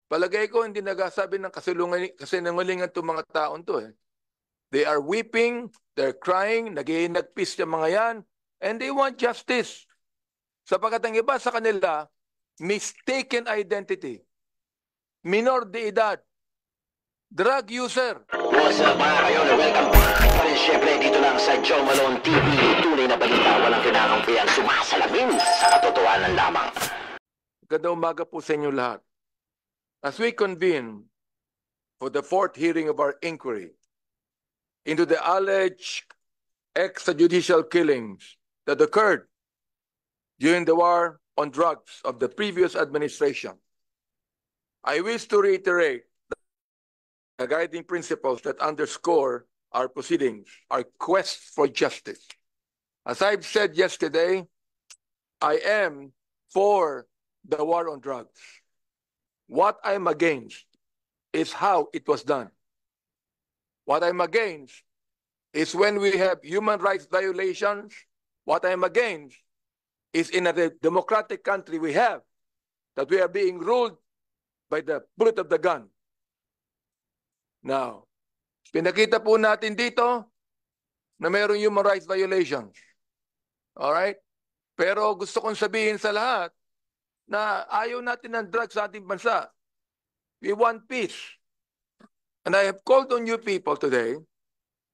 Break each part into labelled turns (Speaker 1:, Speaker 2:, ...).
Speaker 1: Palagay ko hindi nagasabi ng kasinungalingan itong mga taon to eh. They are weeping, they're crying, nag-iinagpis yung mga yan, and they want justice. Sapagkat ang iba sa kanila, mistaken identity, minor de edad, drug user.
Speaker 2: What's up mga kayon? Welcome back pa rin syempre dito lang sa Joe Malone TV. Tunay na balita, walang kinakampihan, sumasalamin sa katotohanan lamang.
Speaker 1: Ganda umaga po sa inyo lahat. As we convene for the fourth hearing of our inquiry into the alleged extrajudicial killings that occurred during the war on drugs of the previous administration, I wish to reiterate the guiding principles that underscore our proceedings, our quest for justice. As I've said yesterday, I am for the war on drugs. What I'm against is how it was done. What I'm against is when we have human rights violations. What I'm against is in a democratic country we have that we are being ruled by the bullet of the gun. Now, pinakita po natin dito na mayroong human rights violations. Alright? Pero gusto kong sabihin sa lahat na ayaw natin ng drugs sa ating bansa. We want peace. And I have called on you people today.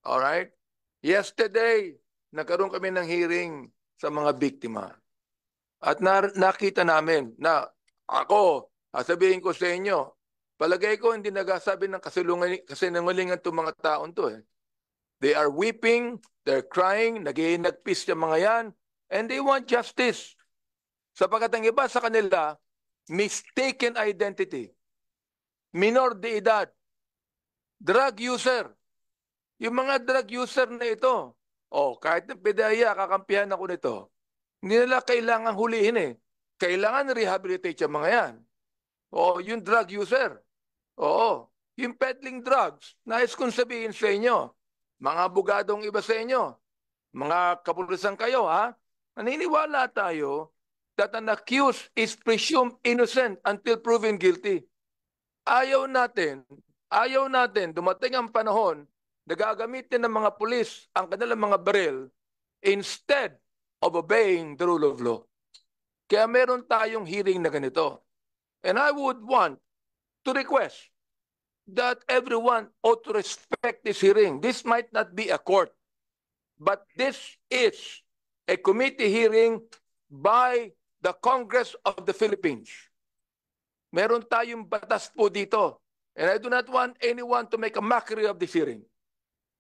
Speaker 1: Alright? Yesterday, nagkaroon kami ng hearing sa mga biktima. At nakita namin na ako, sasabihin ko sa inyo, palagay ko hindi nagasabi ng kasinungalingan itong mga taon to eh. They are weeping, they're crying, nag-iinagpis yung mga yan, and they want justice. Sapagkat ang iba sa kanila, mistaken identity, minor de edad, drug user. Yung mga drug user na ito, kahit ng PDEA, kakampihan ako nito, hindi nila kailangan hulihin eh. Kailangan rehabilitate yung mga yan. Yung drug user. Yung peddling drugs, nais kong sabihin sa inyo, mga abogadong iba sa inyo, mga kapulisan kayo ha, naniniwala tayo that an accused is presumed innocent until proven guilty. Ayaw natin, dumating ang panahon na gagamitin ng mga pulis ang kanilang mga baril instead of obeying the rule of law. Kaya meron tayong hearing na ganito. And I would want to request that everyone ought to respect this hearing. This might not be a court, but this is a committee hearing by the Congress of the Philippines. Meron tayong batas po dito. And I do not want anyone to make a mockery of this hearing.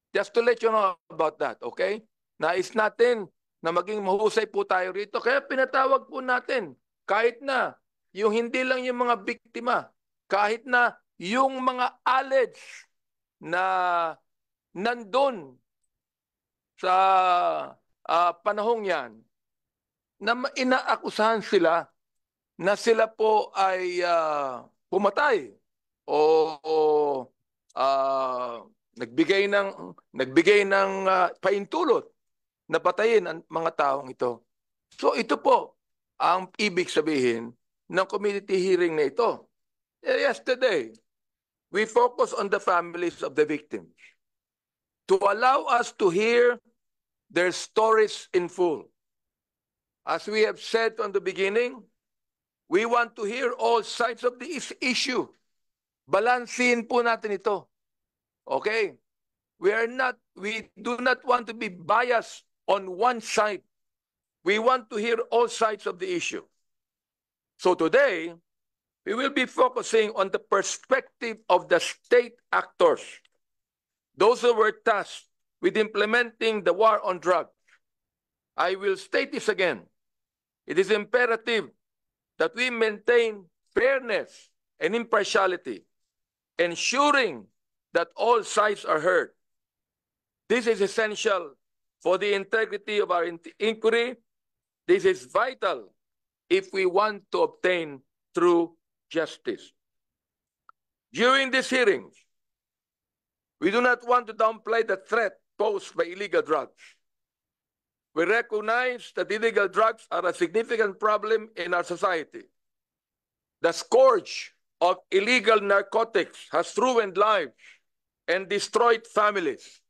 Speaker 1: Just to let you know about that, okay? Nais natin na maging mahusay po tayo rito. Kaya pinatawag po natin, kahit na yung hindi lang yung mga biktima, kahit na yung mga alleged na nandun sa panahong yan, na inaakusahan sila na sila po ay pumatay o nagbigay ng paintulot na patayin ang mga taong ito. So ito po ang ibig sabihin ng community hearing na ito. Yesterday, we focus on the families of the victims to allow us to hear their stories in full. As we have said from the beginning, we want to hear all sides of the issue. Balansin po natin ito. Okay? We do not want to be biased on one side. We want to hear all sides of the issue. So today, we will be focusing on the perspective of the state actors, those who were tasked with implementing the war on drugs. I will state this again. It is imperative that we maintain fairness and impartiality, ensuring that all sides are heard. This is essential for the integrity of our inquiry. This is vital if we want to obtain true justice. During these hearings, we do not want to downplay the threat posed by illegal drugs. We recognize that illegal drugs are a significant problem in our society. The scourge of illegal narcotics has ruined lives and destroyed families.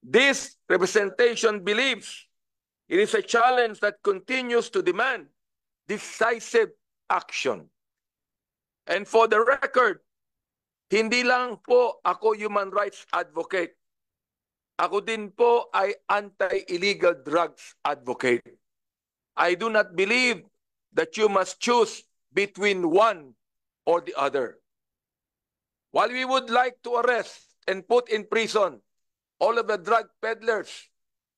Speaker 1: This representation believes it is a challenge that continues to demand decisive action. And for the record, hindi lang po ako human rights advocate. Ako din po ay anti-illegal drugs advocate. I do not believe that you must choose between one or the other. While we would like to arrest and put in prison all of the drug peddlers,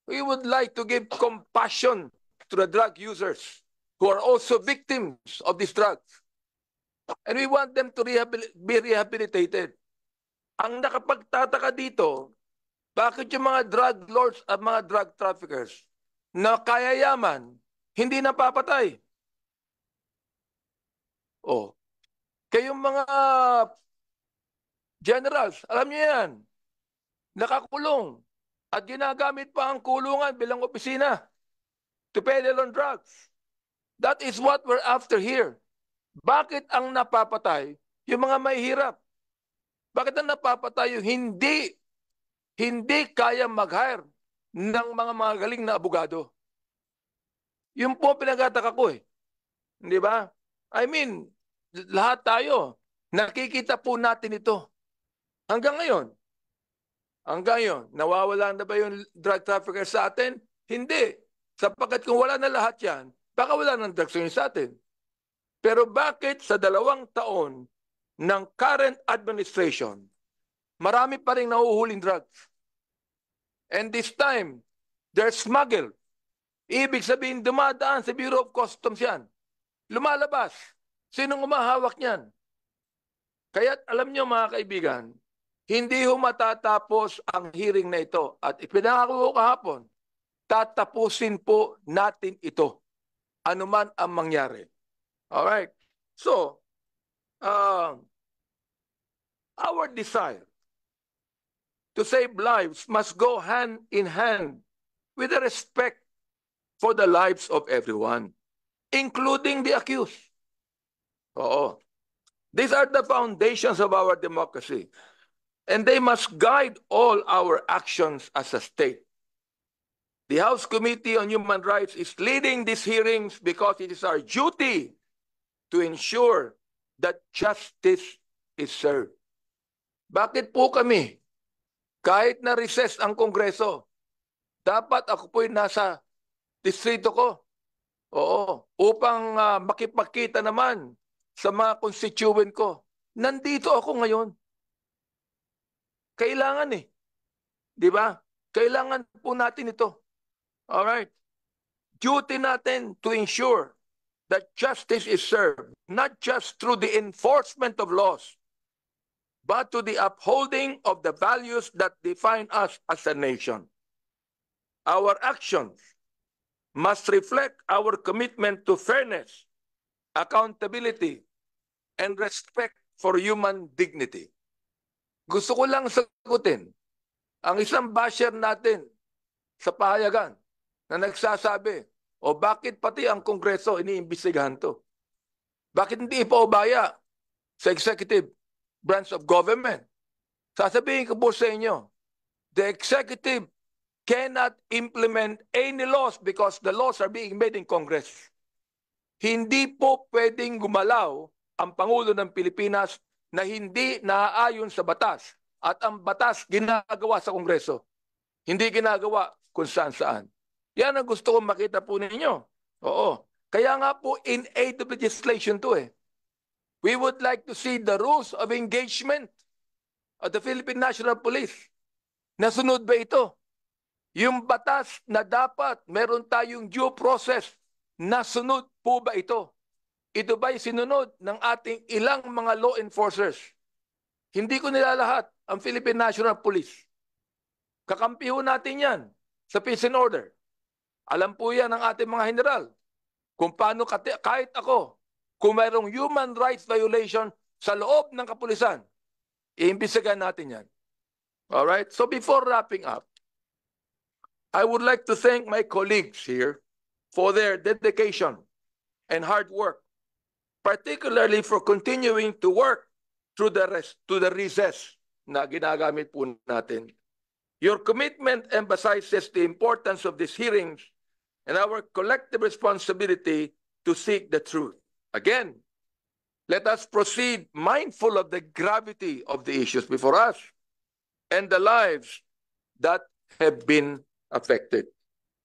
Speaker 1: we would like to give compassion to the drug users who are also victims of these drugs. And we want them to be rehabilitated. Ang nakapagtataka dito, bakit yung mga drug lords at mga drug traffickers na kayayaman, hindi napapatay? Oh, kayong mga generals, alam niyo yan, nakakulong at ginagamit pa ang kulungan bilang opisina to peddle on drugs. That is what we're after here. Bakit ang napapatay yung mga mahihirap? Bakit ang napapatay yung hindi kaya mag-hire ng mga magaling na abogado? Yun po pinagtataka ko eh. Di ba? I mean, lahat tayo, nakikita po natin ito. Hanggang ngayon, nawawala na ba yung drug trafficker sa atin? Hindi. Sapagkat kung wala na lahat yan, baka wala ng drugs sa atin. Pero bakit sa 2 taon ng current administration, marami pa rin nahuhuling drugs? And this time, they're smuggled. Ibig sabihin, dumadaan sa Bureau of Customs yan. Lumalabas. Sinong umahawak niyan? Kaya alam niyo mga kaibigan, hindi ho matatapos ang hearing na ito. At ipinangako ko kahapon, tatapusin po natin ito. Ano man ang mangyari. Alright? So, our desire to save lives must go hand in hand with the respect for the lives of everyone, including the accused. Oo. These are the foundations of our democracy. And they must guide all our actions as a state. The House Committee on Human Rights is leading these hearings because it is our duty to ensure that justice is served. Bakit po kami, kahit na recess ang Kongreso, dapat ako po'y nasa distrito ko? Oo, upang makipagkita naman sa mga constituent ko. Nandito ako ngayon. Kailangan eh. Di ba? Kailangan po natin ito. Alright? Duty natin to ensure that justice is served, not just through the enforcement of laws, but to the upholding of the values that define us as a nation. Our actions must reflect our commitment to fairness, accountability, and respect for human dignity. Gusto ko lang sagutin ang isang basher natin sa pahayagan na nagsasabi, o bakit pati ang Kongreso iniimbestigahan to? Bakit hindi ipaubaya sa executive branch of government? Sasabihin ko po sa inyo, the executive cannot implement any laws because the laws are being made in Congress. Hindi po pwedeng gumalaw ang Pangulo ng Pilipinas na hindi naaayon sa batas at ang batas ginagawa sa Kongreso. Hindi ginagawa kung saan-saan. Yan ang gusto kong makita po ninyo. Oo. Kaya nga po in aid of legislation to eh. We would like to see the rules of engagement of the Philippine National Police. Nasunod ba ito? Yung batas na dapat meron tayong due process, nasunod po ba ito? Ito ba'y sinunod ng ating ilang mga law enforcers? Hindi ko nilalahat ang Philippine National Police. Kakampiho natin yan sa peace and order. Alam po yan ng ating mga general. Kung paano kahit ako, kung mayroong human rights violation sa loob ng kapulisan, iimbestigahan natin yan. Alright? So before wrapping up, I would like to thank my colleagues here for their dedication and hard work particularly for continuing to work through to the recess na ginagamit po natin. Your commitment emphasizes the importance of these hearings and our collective responsibility to seek the truth. Again, let us proceed mindful of the gravity of the issues before us and the lives that have been affected.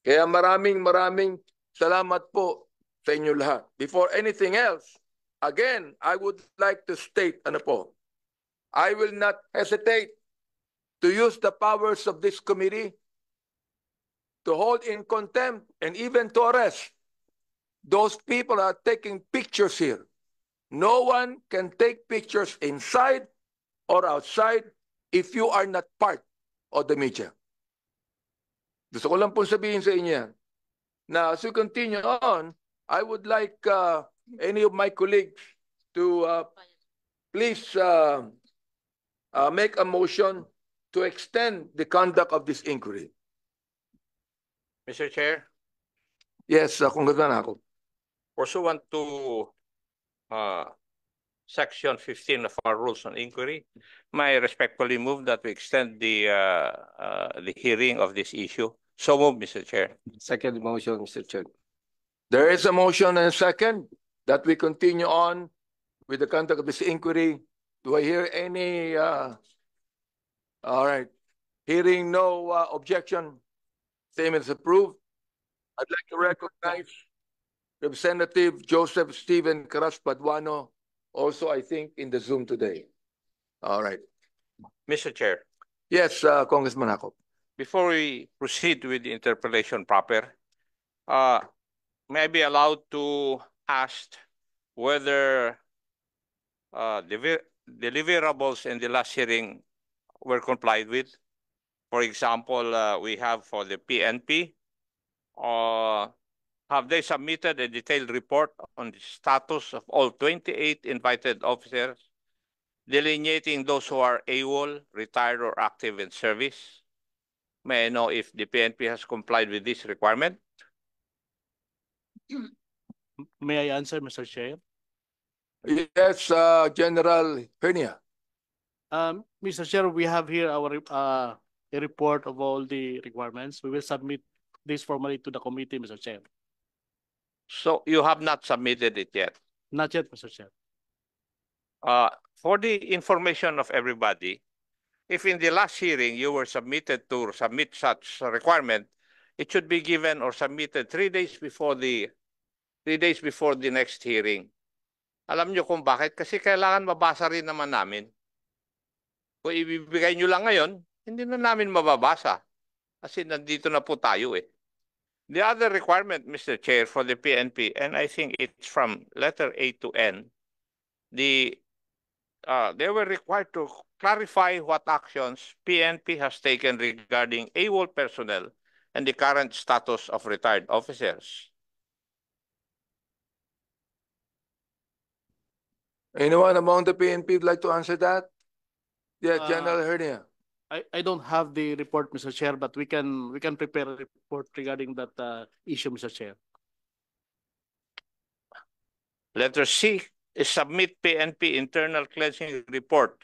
Speaker 1: Kaya maraming salamat po sa inyo lahat. Before anything else, again, I would like to state, I will not hesitate to use the powers of this committee to hold in contempt and even to arrest those people that are taking pictures here. No one can take pictures inside or outside if you are not part of the media. Gusto ko lang po sabihin sa inyo yan, na as we continue on, I would like any of my colleagues to please make a motion to extend the conduct of this inquiry.
Speaker 3: Mr. Chair,
Speaker 1: Yes, Congressman Ako.
Speaker 3: pursuant to Section 15 of our Rules on Inquiry, may I respectfully move that we extend the hearing of this issue. So move, Mr. Chair.
Speaker 4: Second motion, Mr. Chair.
Speaker 1: There is a motion and a second that we continue on with the conduct of this inquiry. Do I hear any? All right. Hearing no objection, statement is approved. I'd like to recognize Representative Joseph Stephen Caras-Paduano, also I think in the Zoom today. All right.
Speaker 3: Mr. Chair,
Speaker 1: Yes, Congressman Ako.
Speaker 3: before we proceed with the interpellation proper, may I be allowed to ask whether deliverables in the last hearing were complied with? For example, we have for the PNP, have they submitted a detailed report on the status of all 28 invited officers, delineating those who are AWOL, retired or active in service? May I know if the PNP has complied with this requirement?
Speaker 5: May I answer, Mr. Chair?
Speaker 1: Yes, General Hernia.
Speaker 5: Mr. Chair, we have here our a report of all the requirements. We will submit this formally to the committee, Mr. Chair.
Speaker 3: So you have not submitted it yet.
Speaker 5: Not yet, Mr. Chair.
Speaker 3: For the information of everybody, if in the last hearing you were submitted to submit such a requirement, it should be given or submitted 3 days before the next hearing. Alam nyo kung bakit? Kasi kailangan mabasa rin naman namin. Kung ibibigay nyo lang ngayon, hindi na namin mababasa. Kasi nandito na po tayo eh. The other requirement, Mr. Chair, for the PNP, and I think it's from letter A to N, they were required to clarify what actions PNP has taken regarding AWOL personnel and the current status of retired officers.
Speaker 1: Anyone among the PNP would like to answer that? Yeah, General Hernia.
Speaker 5: I don't have the report, Mr. Chair, but we can prepare a report regarding that issue, Mr. Chair.
Speaker 3: Letter C is submit PNP internal cleansing report,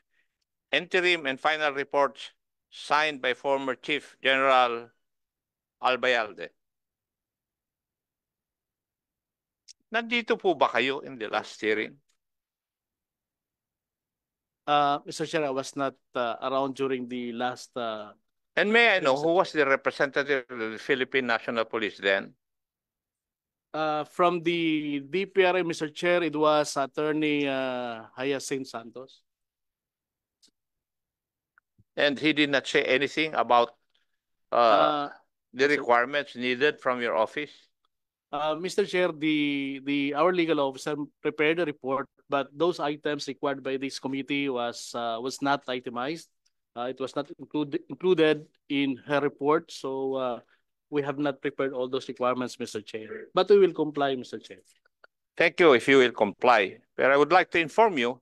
Speaker 3: interim and final reports signed by former Chief General Albayalde. Nandito po ba kayo in the last hearing?
Speaker 5: Mr. Chair, I was not around during the last.
Speaker 3: And may I know who was the representative of the Philippine National Police then?
Speaker 5: From the DPRA, Mr. Chair, it was Attorney Hyacinth Santos.
Speaker 3: And he did not say anything about the requirements needed from your office?
Speaker 5: Mr. Chair, our legal officer prepared a report, but those items required by this committee was not itemized. It was not included in her report, so we have not prepared all those requirements, Mr. Chair. But we will comply, Mr. Chair.
Speaker 3: Thank you if you will comply. But I would like to inform you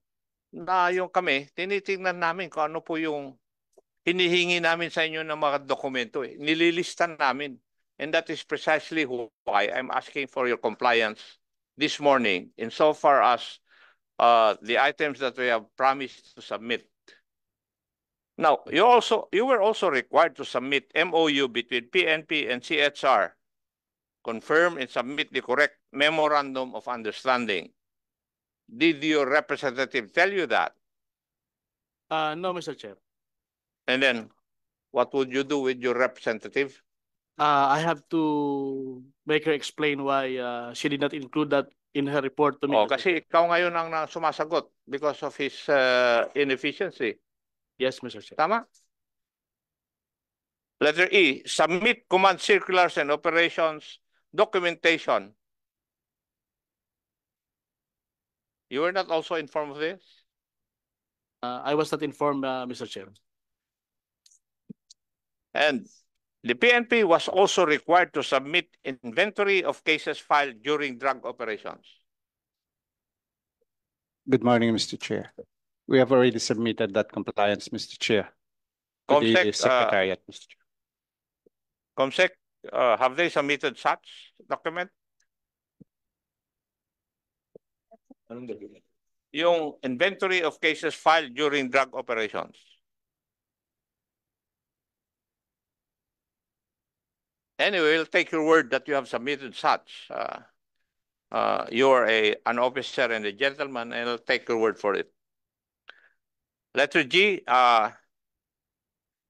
Speaker 3: na yung kami, tinitingnan namin kung ano po yung hinihingi namin sa inyo ng mga dokumento. Nililista namin. And that is precisely why I'm asking for your compliance this morning insofar as the items that we have promised to submit. Now, you were also required to submit MOU between PNP and CHR, confirm and submit the correct memorandum of understanding. Did your representative tell you that?
Speaker 5: No, Mr. Chair.
Speaker 3: And then, what would you do with your representative?
Speaker 5: I have to make her explain why she did not include that in her report to me.
Speaker 3: Oh,
Speaker 5: Mr.
Speaker 3: kasi
Speaker 5: Chair.
Speaker 3: ikaw ngayon ang sumasagot because of his inefficiency.
Speaker 5: Yes, Mr. Chair.
Speaker 3: Tama? Letter E, submit command circulars and operations documentation. You were not also informed of this?
Speaker 5: I was not informed, Mr. Chair.
Speaker 3: And the PNP was also required to submit inventory of cases filed during drug operations.
Speaker 4: Good morning, Mr. Chair. We have already submitted that compliance, Mr. Chair, to the
Speaker 3: COMSEC,
Speaker 4: Secretariat, Mr. Chair.
Speaker 3: COMSEC, have they submitted such document? Yung inventory of cases filed during drug operations. Anyway, we'll take your word that you have submitted such. You are an officer and a gentleman, and I'll take your word for it. Letter G,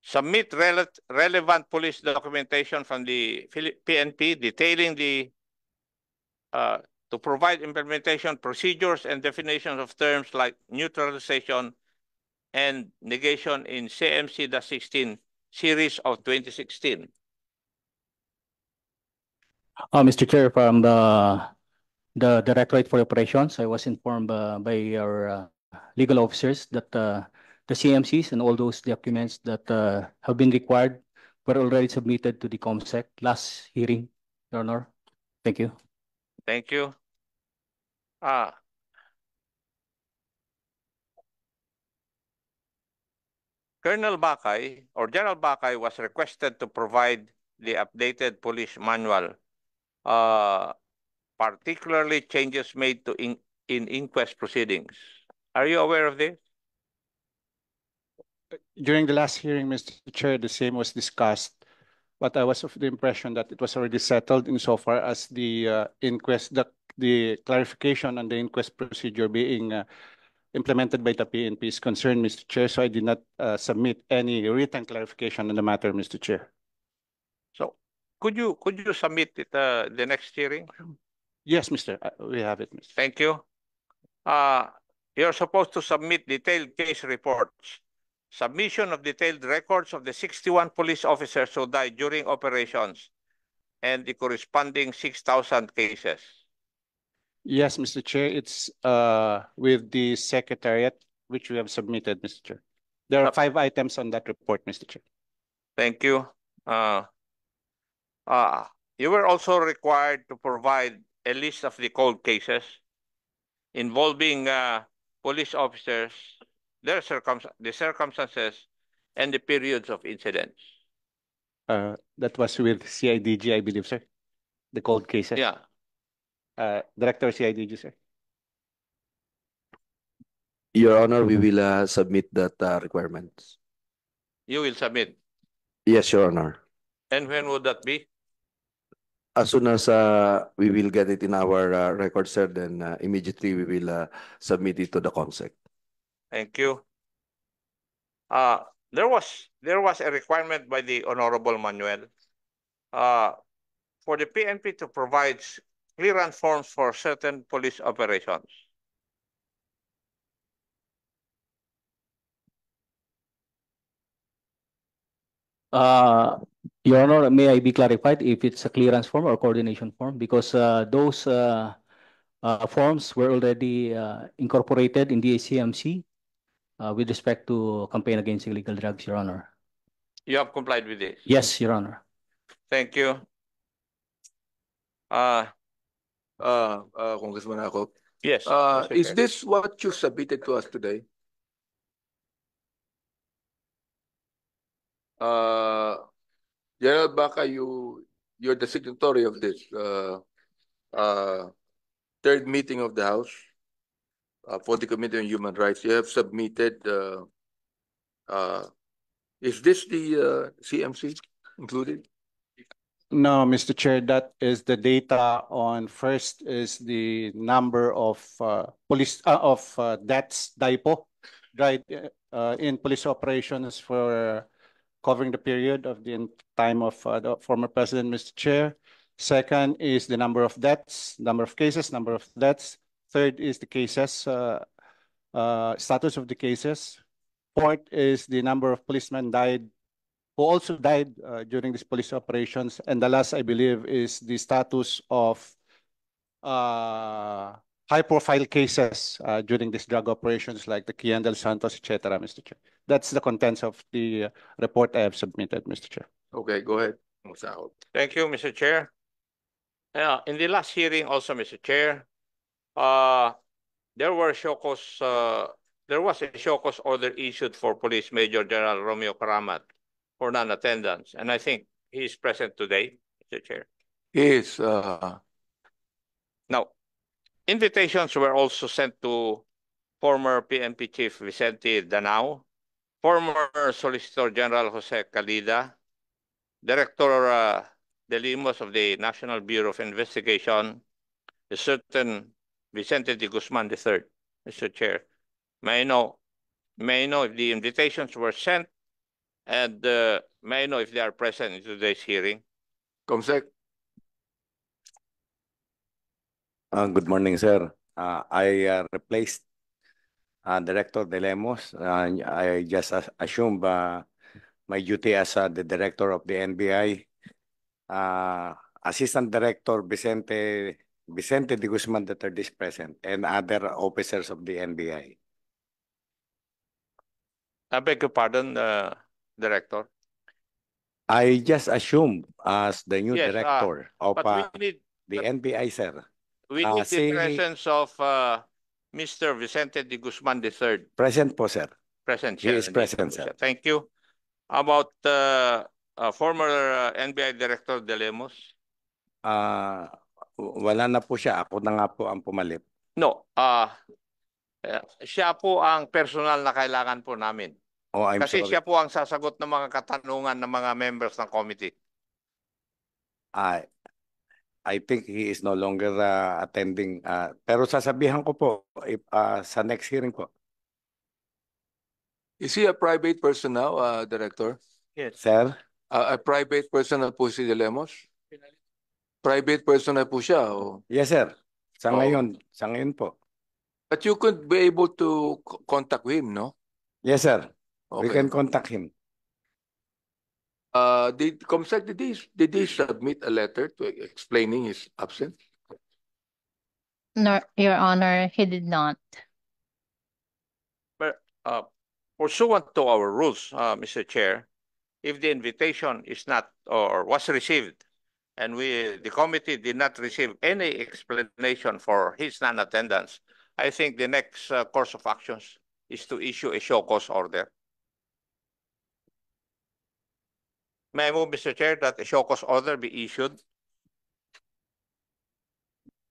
Speaker 3: submit relevant police documentation from the PNP detailing to provide implementation procedures and definitions of terms like neutralization and negation in CMC-16 series of 2016.
Speaker 6: Mr. Chair, from the Directorate for Operations, I was informed by our legal officers that the CMCs and all those documents that have been required were already submitted to the COMSEC last hearing, Your Honor. Thank you.
Speaker 3: Thank you. Colonel Bakay or General Bakay was requested to provide the updated police manual, particularly changes made to in inquest proceedings. Are you aware of this?
Speaker 4: During the last hearing, Mr. Chair, the same was discussed, but I was of the impression that it was already settled insofar as the inquest, the clarification on the inquest procedure being implemented by the PNP is concerned, Mr. Chair, so I did not submit any written clarification on the matter, Mr. Chair.
Speaker 3: So could you submit it the next hearing?
Speaker 4: Yes, Mr. We have it, Mr.
Speaker 3: Thank you. You're supposed to submit detailed case reports. Submission of detailed records of the 61 police officers who died during operations and the corresponding 6,000 cases.
Speaker 4: Yes, Mr. Chair, it's with the Secretariat, which we have submitted, Mr. Chair. There are 5 items on that report, Mr. Chair.
Speaker 3: Thank you. You were also required to provide a list of the cold cases involving police officers, the circumstances, and the periods of incidents.
Speaker 4: That was with CIDG, I believe, sir. The cold cases.
Speaker 3: Yeah.
Speaker 4: Director CIDG, sir.
Speaker 7: Your Honor, we will submit that requirements.
Speaker 3: You will submit.
Speaker 7: Yes, Your Honor.
Speaker 3: And when would that be?
Speaker 7: As soon as we will get it in our record, sir, then immediately we will submit it to the COMSEC.
Speaker 3: Thank you. There was a requirement by the Honorable Manuel for the PNP to provide clearance forms for certain police operations.
Speaker 6: Your Honor, may I be clarified if it's a clearance form or coordination form? Because those forms were already incorporated in the CMC with respect to campaign against illegal drugs, Your Honor.
Speaker 3: You have complied with this?
Speaker 6: Yes, Your Honor.
Speaker 3: Thank you.
Speaker 1: Congressman Akop.
Speaker 3: Yes.
Speaker 1: Is this what you submitted to us today? General Baca, you're the signatory of this third meeting of the House. for the Committee on Human Rights. You have submitted, is this the CMC included?
Speaker 4: No, Mr. Chair, that is the data on first is the number of deaths, DIPO, died in police operations for covering the period of the time of the former president, Mr. Chair. Second is the number of deaths, number of cases, number of deaths. Third is the cases, status of the cases. Fourth is the number of policemen who also died during these police operations. And the last, I believe, is the status of high-profile cases during these drug operations like the Kian del Santos, etc., Mr. Chair. That's the contents of the report I have submitted, Mr. Chair.
Speaker 1: Okay, go ahead.
Speaker 3: Thank you, Mr. Chair. In the last hearing also, Mr. Chair, there was a show cause order issued for Police Major General Romeo Karamat for non-attendance, and I think he is present today, Mr. Chair.
Speaker 1: Yes.
Speaker 3: Now, invitations were also sent to former PNP Chief Vicente Danao, former Solicitor General Jose Calida, Director De Limos of the National Bureau of Investigation, a certain Vicente de Guzman III, Mr. Chair. May I know if the invitations were sent, and may I know if they are present in today's hearing?
Speaker 1: Comsec.
Speaker 8: Good morning, sir. I replaced Director De Lemos. I just assumed my duty as the director of the NBI. Assistant Director Vicente de Guzman III is present, and other officers of the NBI.
Speaker 3: I beg your pardon, Director.
Speaker 8: I just assumed as the new
Speaker 3: Yes,
Speaker 8: director of
Speaker 3: but we need
Speaker 8: the NBI, sir.
Speaker 3: We need the presence of Mr. Vicente de Guzman III.
Speaker 8: Present po, sir.
Speaker 3: Present,
Speaker 8: He is present, sir.
Speaker 3: Thank you. About former NBI Director De Lemos?
Speaker 8: Wala na po siya. Ako na nga po ang pumalit.
Speaker 3: No. Siya po ang personal na kailangan po namin.
Speaker 8: Oh, I'm
Speaker 3: Kasi
Speaker 8: sorry.
Speaker 3: siya po ang sasagot ng mga katanungan ng mga members ng committee.
Speaker 8: I think he is no longer attending. Pero sasabihan ko po if, sa next hearing po.
Speaker 1: Is he a private person now, Director?
Speaker 3: Yes.
Speaker 8: Sir?
Speaker 1: A private person na po si De Lemos? Private person na po siya? Oh.
Speaker 8: Yes, sir. Sa ngayon po.
Speaker 1: But you could be able to contact him, no?
Speaker 8: Yes, sir.
Speaker 1: Okay.
Speaker 8: We can contact him.
Speaker 1: Did Comsec, did he submit a letter to explaining his absence?
Speaker 9: No, Your Honor, he did not.
Speaker 3: But pursuant to our rules, Mr. Chair, if the invitation is not or was received and the committee did not receive any explanation for his non-attendance, I think the next course of actions is to issue a show cause order. May I move, Mr. Chair, that a show cause order be issued?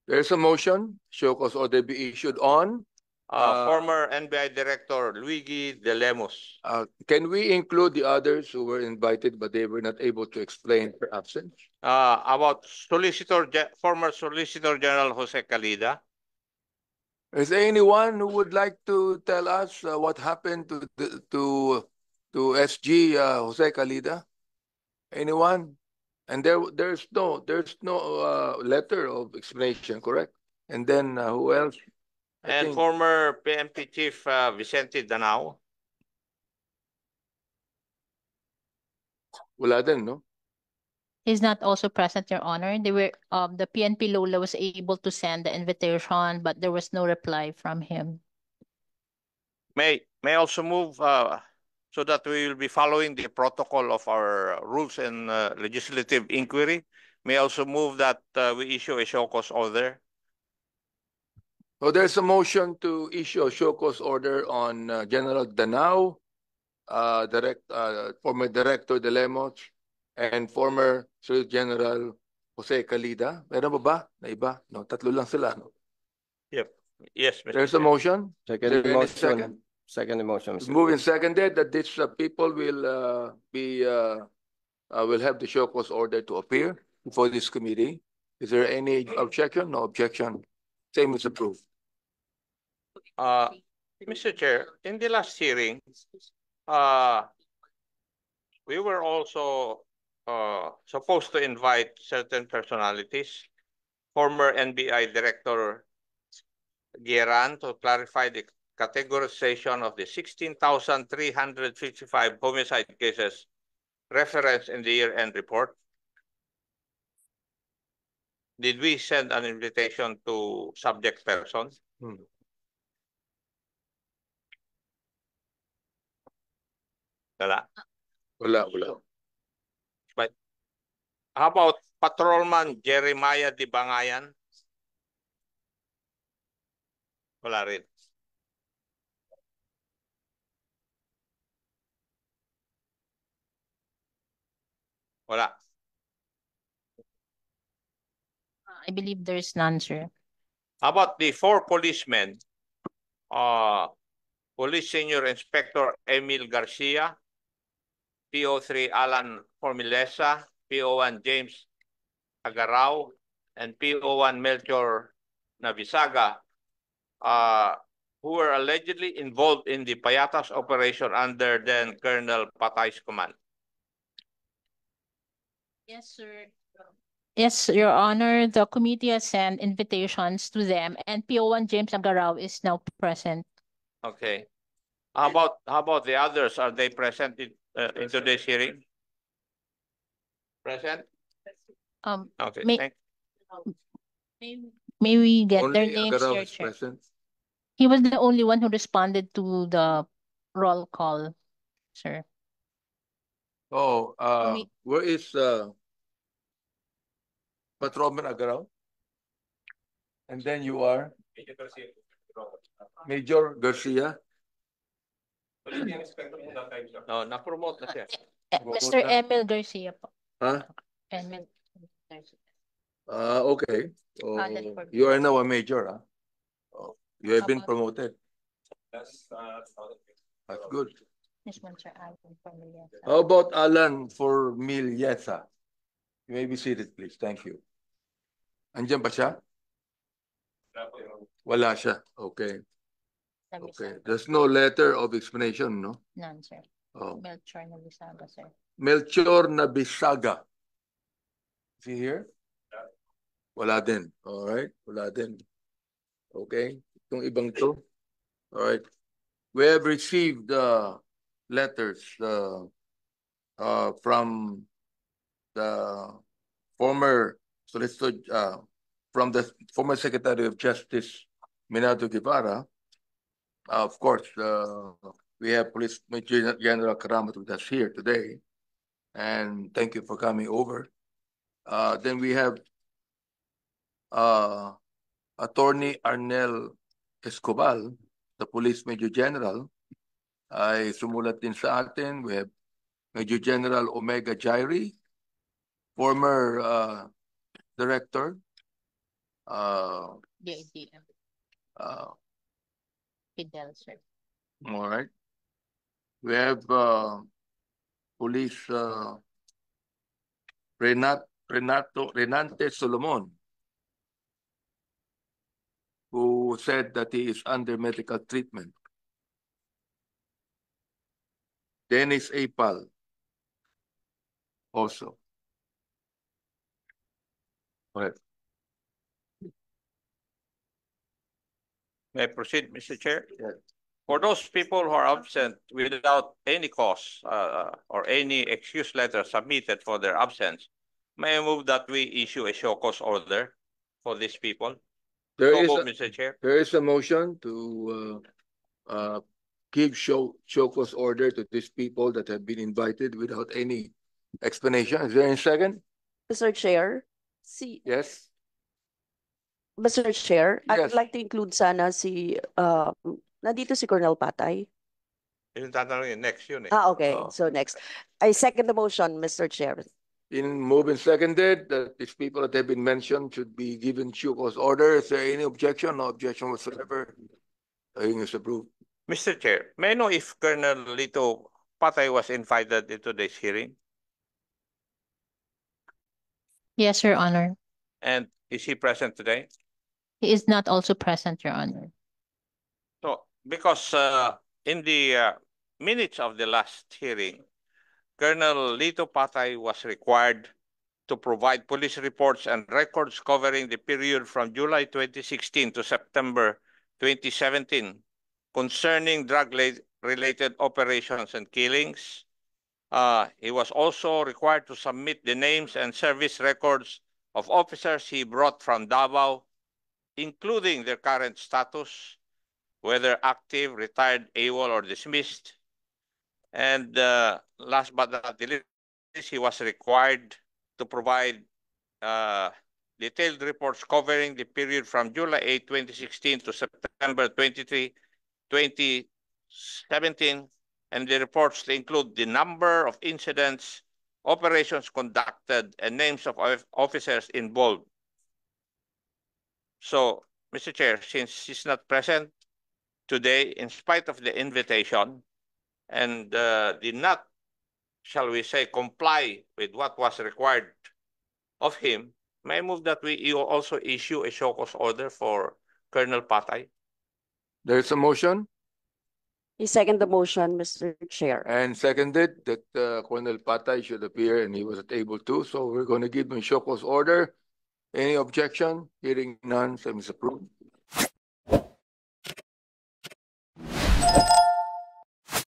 Speaker 1: There's a motion, show cause order be issued on
Speaker 3: former NBI Director Luigi De Lemos.
Speaker 1: can we include the others who were invited but they were not able to explain their absence?
Speaker 3: About former Solicitor General Jose Calida.
Speaker 1: Is there anyone who would like to tell us what happened to SG Jose Calida? Anyone? And there's no letter of explanation, correct? And then who else?
Speaker 3: And former PNP Chief Vicente Danao.
Speaker 1: Wala din, no?
Speaker 9: He's not also present, Your Honor. They were the PNP Lola was able to send the invitation, but there was no reply from him.
Speaker 3: May also move so that we will be following the protocol of our rules and legislative inquiry. May also move that we issue a show cause order.
Speaker 1: So there's a motion to issue a show cause order on General Danao, former Director De Lemos, and former Solicitor General Jose Calida. Meron ba? Na iba? No, tatlo lang sila. No?
Speaker 3: Yep. Yes, Mr.
Speaker 1: There's a
Speaker 3: Chair.
Speaker 1: motion.
Speaker 10: Second
Speaker 1: Is there any
Speaker 10: motion.
Speaker 1: second?
Speaker 10: Second motion,
Speaker 1: It's
Speaker 10: Mr.
Speaker 1: moved and seconded that these people will have the show cause order to appear before this committee. Is there any objection? No objection. Same is approved.
Speaker 3: Mr. Chair, in the last hearing, we were also supposed to invite certain personalities, former NBI Director Gueran, to clarify the categorization of the 16,355 homicide cases referenced in the year-end report. Did we send an invitation to subject persons? Wala.
Speaker 1: Wala.
Speaker 3: But how about Patrolman Jeremiah Di Bangayan? Wala rin. Wala.
Speaker 9: I believe there's none, sir.
Speaker 3: How about the 4 policemen? Police Senior Inspector Emil Garcia, PO3 Alan Formilesa, PO1 James Agarao, and PO1 Melchor Navisaga, who were allegedly involved in the Payatas operation under then Colonel Patay's command.
Speaker 9: Yes, sir. Yes, Your Honor, the committee has sent invitations to them, and PO1 James Agarao is now present.
Speaker 3: Okay. How about the others? Are they present in today's hearing? Present? Okay,
Speaker 9: May we get their
Speaker 1: Only
Speaker 9: names,
Speaker 1: Agarao
Speaker 9: Your
Speaker 1: is
Speaker 9: Chair?
Speaker 1: present.
Speaker 9: He was the only one who responded to the roll call, sir.
Speaker 1: Oh,
Speaker 9: We-
Speaker 1: where is Patrolman Agarao? And then you are Major Garcia.
Speaker 3: No, na-promote na siya.
Speaker 9: Mr. Emil Garcia po.
Speaker 1: Huh?
Speaker 9: Emil Garcia.
Speaker 1: Okay.
Speaker 9: That's for-
Speaker 1: You are now a major, huh? Oh, you have been
Speaker 9: About-
Speaker 1: promoted. That's good.
Speaker 9: This one, sir, Alan Formilesa.
Speaker 1: How about Alan for Miliesa? You may be seated, please. Thank you. Andiyan ba siya? Wala siya. Okay. Okay. There's no letter of explanation, no?
Speaker 9: None, sir.
Speaker 1: Oh.
Speaker 9: Melchor Navisaga, sir.
Speaker 1: Melchor Navisaga. Is he here? Wala din. All right. Wala din. Okay. Itong ibang to. All right. We have received letters from the former solicitor, from the former Secretary of Justice, Minato Guevara. Of course, we have Police Major General Karamat with us here today. And thank you for coming over. Then we have Attorney Arnel Escobar, the Police Major General, ay sumulat din sa atin. We have Major General Omega Jairi, former director.
Speaker 9: DIDM. Fidel, sir.
Speaker 1: All right. We have Police Renante Solomon, who said that he is under medical treatment. Dennis Apal also. All right.
Speaker 3: May I proceed, Mr. Chair?
Speaker 1: Yeah.
Speaker 3: For those people who are absent without any cause or any excuse letter submitted for their absence, may I move that we issue a show cause order for these people?
Speaker 1: There
Speaker 3: So
Speaker 1: is
Speaker 3: move,
Speaker 1: a,
Speaker 3: Mr. Chair.
Speaker 1: there is a motion to give show cause order to these people that have been invited without any explanation. Is there any second?
Speaker 11: Mr. Chair,
Speaker 1: Yes.
Speaker 11: Mr. Chair,
Speaker 1: Yes.
Speaker 11: I'd like to include sana nandito si Colonel Patay.
Speaker 3: Yung tatanungin, next yun eh.
Speaker 11: Okay.
Speaker 1: Oh.
Speaker 11: So next. I second the motion, Mr. Chair.
Speaker 1: In moved and seconded that these people that have been mentioned should be given show cause order. Is there any objection? No objection whatsoever. The hearing is approved.
Speaker 3: Mr. Chair, may I know if Colonel Lito Patay was invited into today's hearing?
Speaker 9: Yes, Your Honor.
Speaker 3: And is he present today?
Speaker 9: He is not also present, Your Honor.
Speaker 3: So, because in the minutes of the last hearing, Colonel Lito Patay was required to provide police reports and records covering the period from July 2016 to September 2017 concerning drug-related operations and killings. He was also required to submit the names and service records of officers he brought from Davao, including their current status, whether active, retired, AWOL, or dismissed. And last but not least, he was required to provide detailed reports covering the period from July 8, 2016 to September 23, 2017, and the reports include the number of incidents, operations conducted, and names of officers involved. So, Mr. Chair, since he's not present today, in spite of the invitation, and did not, shall we say, comply with what was required of him, may I move that we also issue a show cause order for Colonel Patay?
Speaker 1: There is a motion
Speaker 11: I second the motion, Mr. Chair.
Speaker 1: and seconded that Colonel Patay should appear and he wasn't able to. So we're going to give him a show cause order. Any objection? Hearing none, so it's approved.